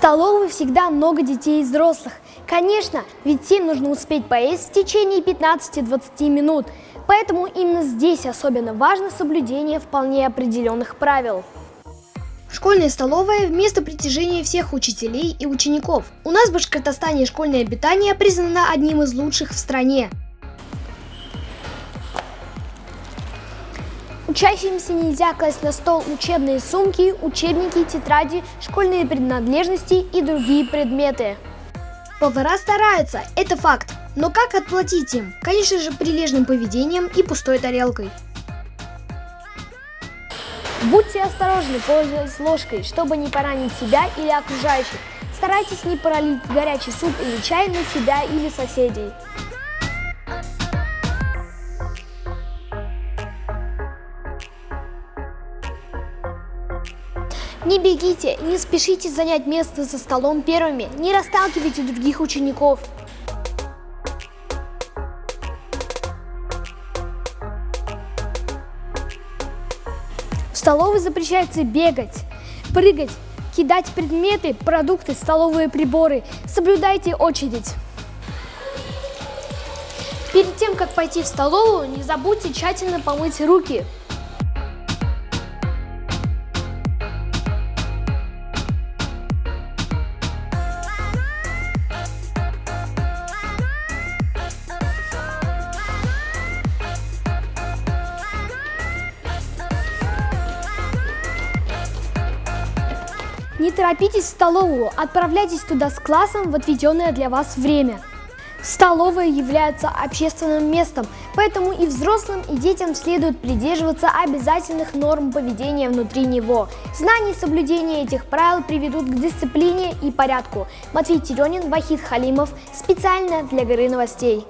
столовой всегда много детей и взрослых. Конечно, ведь всем нужно успеть поесть в течение 15-20 минут. Поэтому именно здесь особенно важно соблюдение вполне определенных правил. Школьная столовая – место притяжения всех учителей и учеников. У нас в Башкортостане школьное питание признано одним из лучших в стране. Учащимся нельзя класть на стол учебные сумки, учебники, тетради, школьные принадлежности и другие предметы. Повара стараются, это факт. Но как отплатить им? Конечно же, прилежным поведением и пустой тарелкой. Будьте осторожны, пользуясь ложкой, чтобы не поранить себя или окружающих. Старайтесь не пролить горячий суп или чай на себя или соседей. Не бегите, не спешите занять место за столом первыми, не расталкивайте других учеников. В столовой запрещается бегать, прыгать, кидать предметы, продукты, столовые приборы. Соблюдайте очередь. Перед тем, как пойти в столовую, не забудьте тщательно помыть руки. Не торопитесь в столовую, отправляйтесь туда с классом в отведенное для вас время. Столовая является общественным местом, поэтому и взрослым, и детям следует придерживаться обязательных норм поведения внутри него. Знание и соблюдение этих правил приведут к дисциплине и порядку. Матвей Теленин, Вахид Халимов. Специально для Горы новостей.